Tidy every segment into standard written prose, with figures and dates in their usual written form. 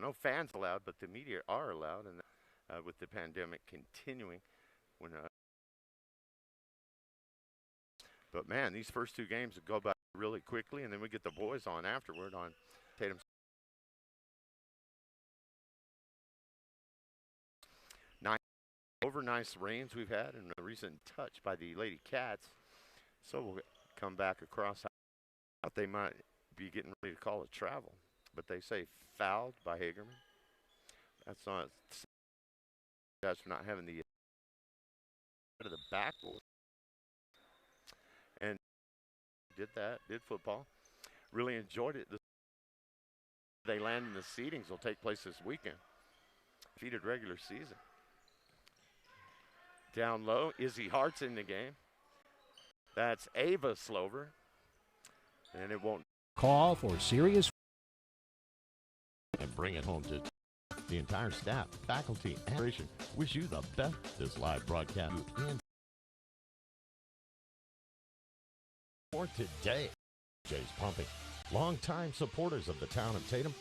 No fans allowed, but the media are allowed, and with the pandemic continuing, when but man, these first two games go by really quickly, and then we get the boys on afterward on Tatum's nine over nice rains we've had, and a recent touch by the Lady Cats. So we'll come back across how they might be getting ready to call it travel, but they say fouled by Hagerman. That's not guys for not having the of the backboard, and did football. Really enjoyed it. They land in the seedings will take place this weekend. Defeated regular season. Down low, Izzy Hart's in the game. That's Ava Slover, and it won't call for serious and bring it home to the entire staff, faculty, and administration. Wish you the best this live broadcast in for today. Jay's Pumping, longtime supporters of the town of Tatum.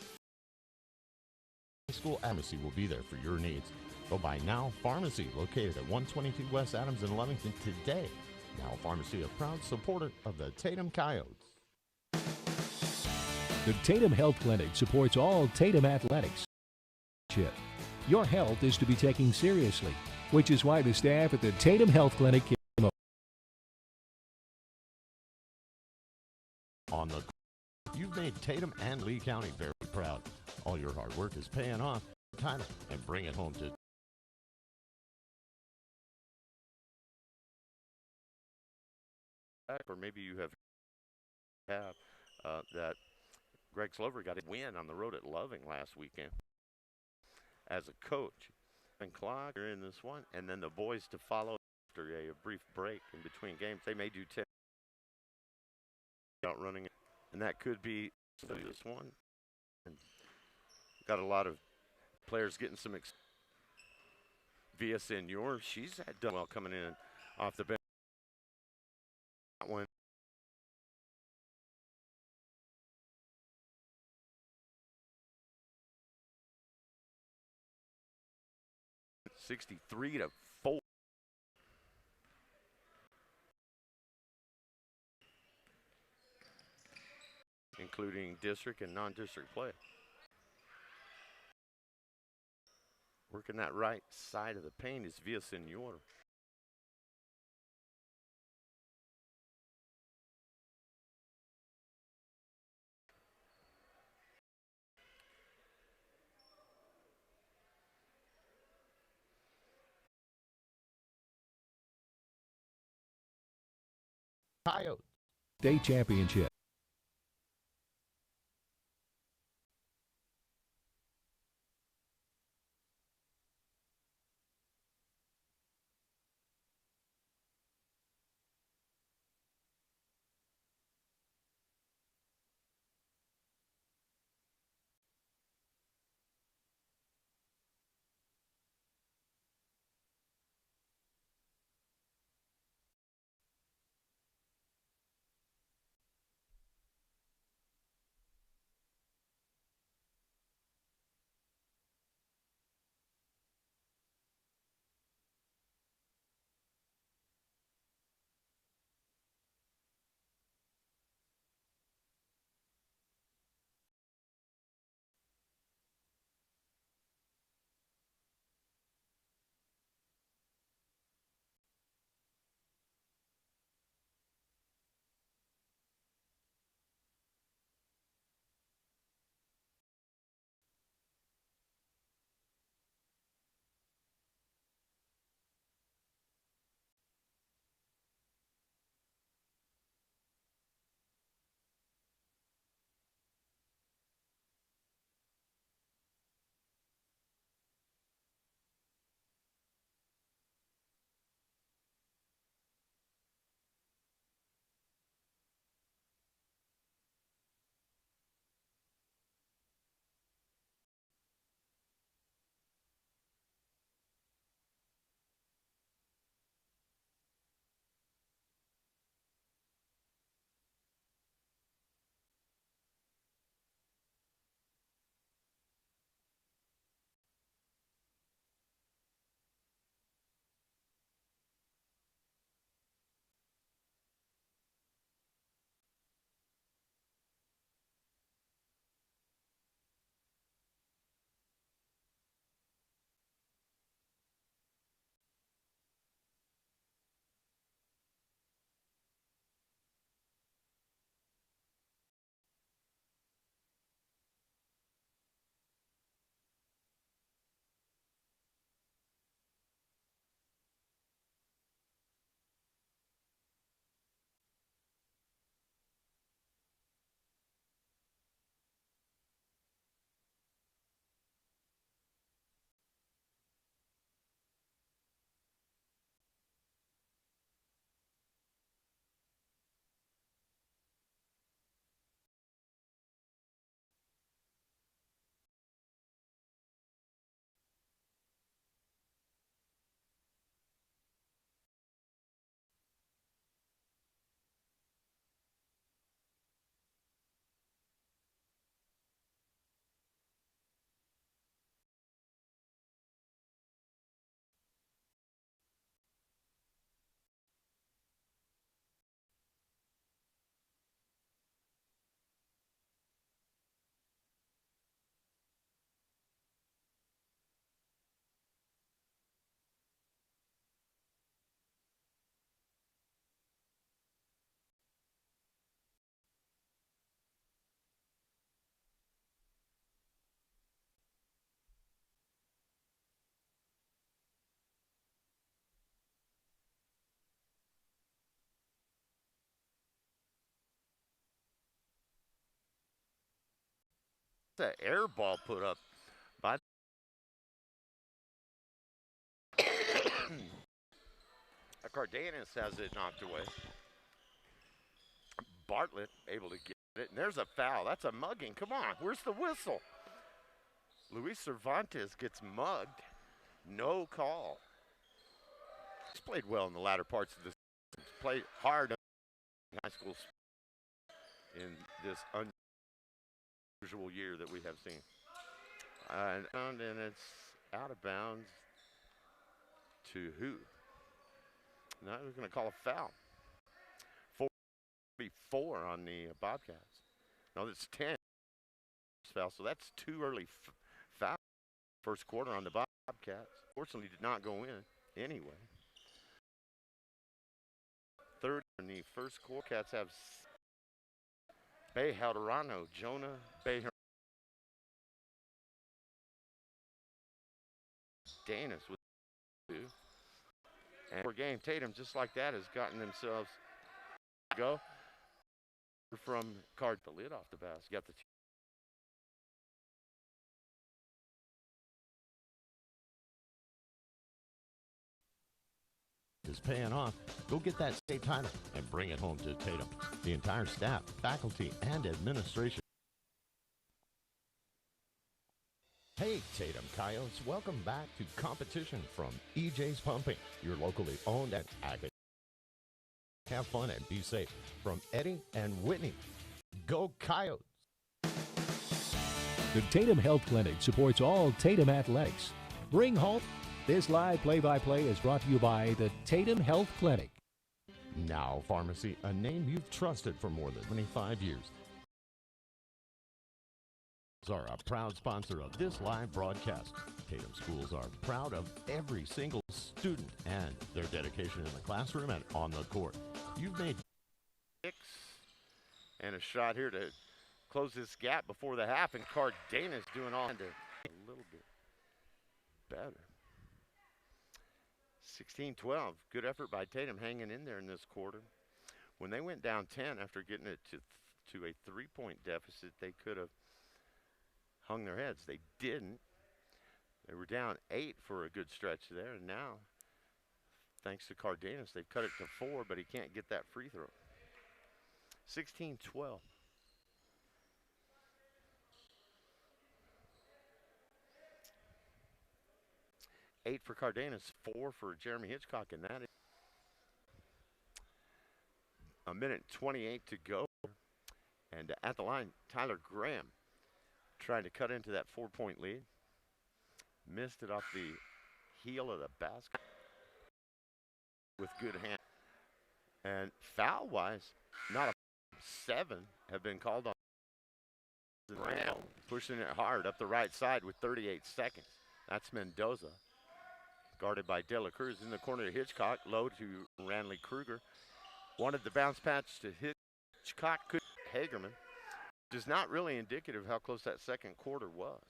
High school pharmacy will be there for your needs. Go by Now Pharmacy, located at 122 West Adams in Lovington today. Now Pharmacy, a proud supporter of the Tatum Coyotes. The Tatum Health Clinic supports all Tatum athletics. Your health is to be taken seriously, which is why the staff at the Tatum Health Clinic on the you've made Tatum and Lee County very proud. All your hard work is paying off. Title and bring it home to or maybe you have that Greg Slover got a win on the road at Loving last weekend as a coach. And Clark are in this one, and then the boys to follow after a brief break in between games. They may do 10 out running, and that could be this one. And got a lot of players getting some Via Senor. She's done well coming in off the bench. That one. 63-4. Including district and non-district play. Working that right side of the paint is Via Senor. Coyotes State Championship. The air ball put up by Cardenas has it knocked away. Bartlett able to get it, and there's a foul. That's a mugging. Come on, where's the whistle? Luis Cervantes gets mugged. No call. He's played well in the latter parts of the season. Played hard in high school in this unusual year that we have seen. And it's out of bounds to who? Now we're going to call a foul. 44 on the Bobcats. No, it's 10 foul, so that's too early foul. First quarter on the Bobcats. Fortunately, did not go in anyway. Third in the first quarter, Cats have Bejarano, Jonah Bejarano. Danis with two. And for game, Tatum, just like that, has gotten themselves go from Card the lid off the basket. Got the is paying off. Go get that state title and bring it home to Tatum. The entire staff, faculty, and administration. Hey, Tatum Coyotes, welcome back to competition from EJ's Pumping, your locally owned and active. Have fun and be safe. From Eddie and Whitney, go Coyotes! The Tatum Health Clinic supports all Tatum athletics. Bring home. This live play-by-play is brought to you by the Tatum Health Clinic. Now Pharmacy, a name you've trusted for more than 25 years. Are a proud sponsor of this live broadcast. Tatum schools are proud of every single student and their dedication in the classroom and on the court. You've made 6 and a shot here to close this gap before the half, and Cardenas doing all to a little bit better. 16-12, good effort by Tatum hanging in there in this quarter. When they went down 10 after getting it to a 3-point deficit, they could have hung their heads. They didn't. They were down 8 for a good stretch there, and now, thanks to Cardenas, they've cut it to 4, but he can't get that free throw. 16-12. Eight for Cardenas, 4 for Jeremy Hitchcock, and that is a minute 28 to go. And at the line, Tyler Graham trying to cut into that 4-point lead. Missed it off the heel of the basket with good hand. And foul-wise, not a 7 have been called on. Graham pushing it hard up the right side with 38 seconds. That's Mendoza. Guarded by De La Cruz in the corner of Hitchcock. Low to Ranley Kruger. Wanted the bounce patch to Hitchcock. Hagerman. Which is not really indicative of how close that second quarter was.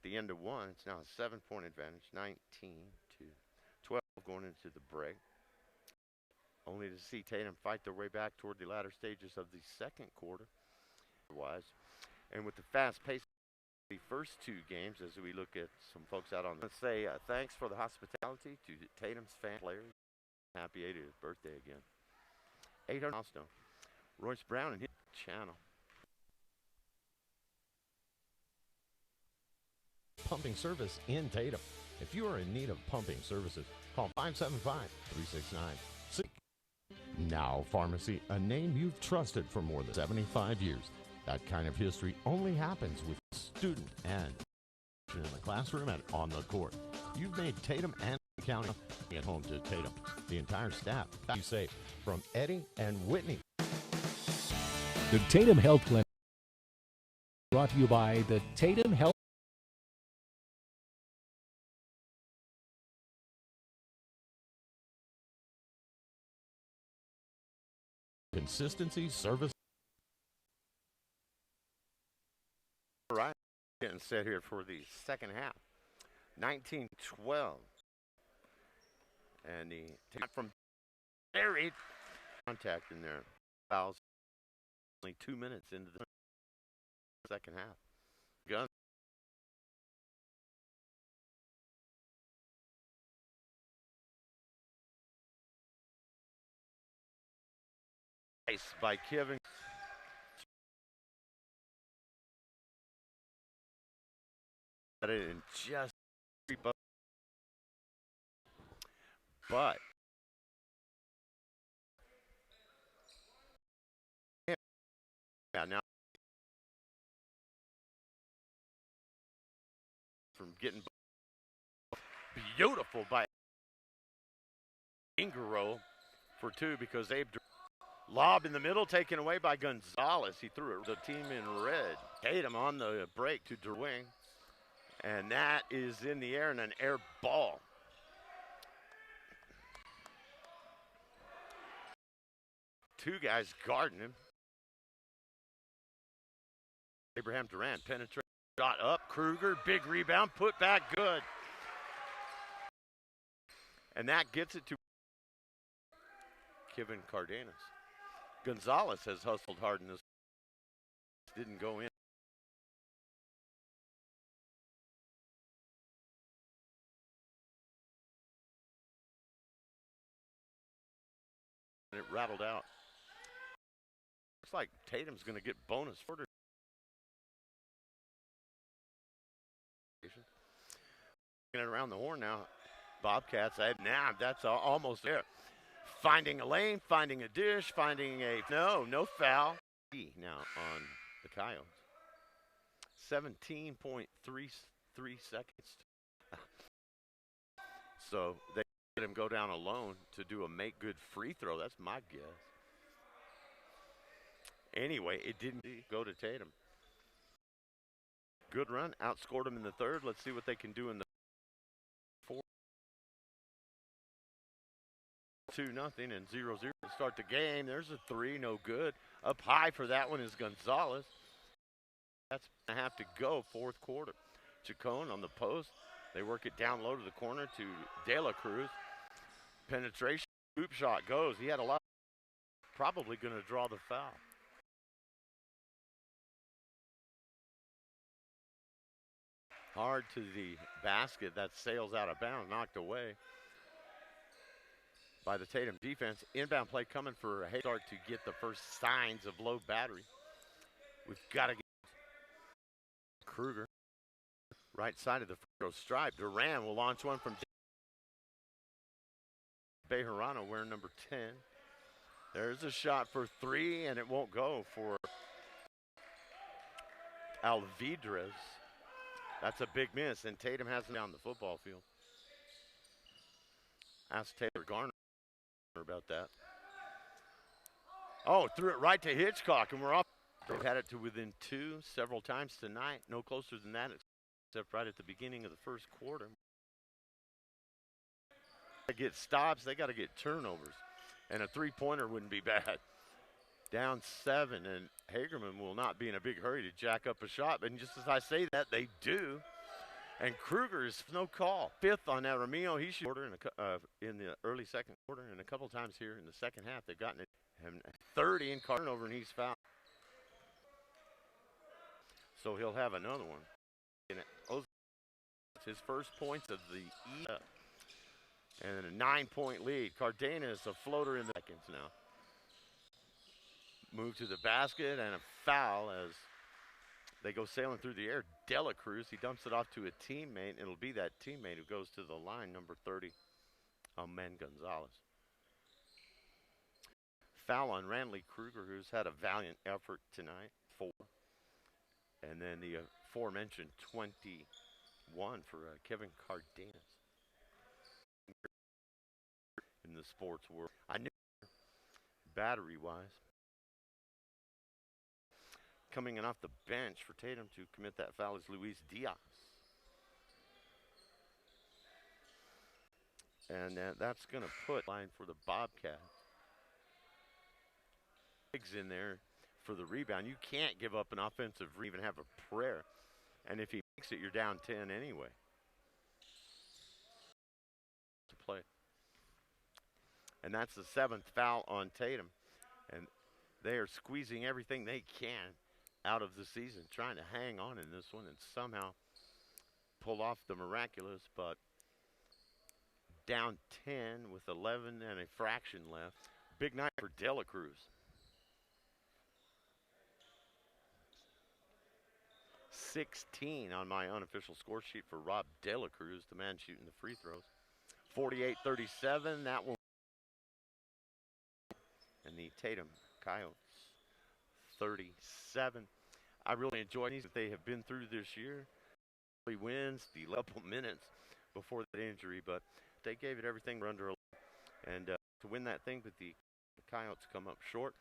The end of one, it's now a 7-point advantage. 19-12 going into the break. Only to see Tatum fight their way back toward the latter stages of the second quarter. And with the fast pace the first 2 games, as we look at some folks out on, let's say thanks for the hospitality to Tatum's fan players. Happy 80th birthday again. 800 milestone. Royce Brown and his channel. Pumping service in Tatum. If you are in need of pumping services, call 575-369-6. Now Pharmacy, a name you've trusted for more than 75 years. That kind of history only happens with student and in the classroom and on the court. You've made Tatum and County at home to Tatum. The entire staff, be safe. From Eddie and Whitney. The Tatum Health Clinic brought to you by the Tatum Health. Consistency, service. All right, getting set here for the second half. 19-12. And the from buried contact in there. Fouls only 2 minutes into the second half. Gun nice by Kevin. And just but yeah, now from getting beautiful by Ingaro for two because Abe lob in the middle taken away by Gonzalez. He threw it to the team in red. Tatum on the break to Derwing. And that is in the air and an air ball. Two guys guarding him. Abraham Durant penetrates, shot up. Kruger, big rebound, put back, good. And that gets it to Kevin Cardenas. Gonzalez has hustled hard in this. Didn't go in. And it rattled out. Looks like Tatum's going to get bonus for around the horn now. Bobcats, that's almost there. Finding a lane, finding a dish, finding a no foul. Now on the Coyotes. 17.33 seconds. So they let him go down alone to do a make good free throw. That's my guess. Anyway, it didn't go to Tatum. Good run, outscored him in the third. Let's see what they can do in the fourth. 2-0 and 0-0 to start the game. There's a three, no good. Up high for that one is Gonzalez. That's going to have to go fourth quarter. Chacon on the post. They work it down low to the corner to De La Cruz. Penetration, hoop shot goes. He had a lot. Probably going to draw the foul. Hard to the basket. That sails out of bounds, knocked away by the Tatum defense. Inbound play coming for a start to get the first signs of low battery. We've got to get Kruger. Right side of the free throw stripe. Duran will launch one from Bejarano wearing number 10. There's a shot for three, and it won't go for Alvidrez. That's a big miss, and Tatum hasn't down the football field. Ask Taylor Garner about that. Oh, threw it right to Hitchcock, and we're off. They've had it to within two several times tonight. No closer than that, except right at the beginning of the first quarter. They get stops, they got to get turnovers, and a three-pointer wouldn't be bad. Down 7, and Hagerman will not be in a big hurry to jack up a shot. But just as I say that, they do. And Kruger is no call. Fifth on that. Ramiro, he should order in the early second quarter, and a couple times here in the second half they've gotten it. 30 in turnover, and he's fouled. So he'll have another one. It's his first points of the E. And a 9-point lead. Cardenas a floater in the seconds now. Move to the basket and a foul as they go sailing through the air. De La Cruz, he dumps it off to a teammate. It'll be that teammate who goes to the line, number 30, Amen Gonzalez. Foul on Randley Kruger, who's had a valiant effort tonight, 4. And then the aforementioned 21 for Kevin Cardenas. In the sports world, I knew battery-wise. Coming in off the bench for Tatum to commit that foul is Luis Diaz. And that's going to put line for the Bobcats. In there for the rebound. You can't give up an offensive, even have a prayer. And if he makes it, you're down 10 anyway. To play. And that's the 7th foul on Tatum. And they are squeezing everything they can out of the season, trying to hang on in this one and somehow pull off the miraculous, but down 10 with 11 and a fraction left. Big night for Dela Cruz. 16 on my unofficial score sheet for Rob Dela Cruz, the man shooting the free throws. 48-37, that one. And the Tatum Coyotes, 37. I really enjoy these that they have been through this year. He wins the level minutes before that injury, but they gave it everything under and to win that thing, but the Coyotes come up short.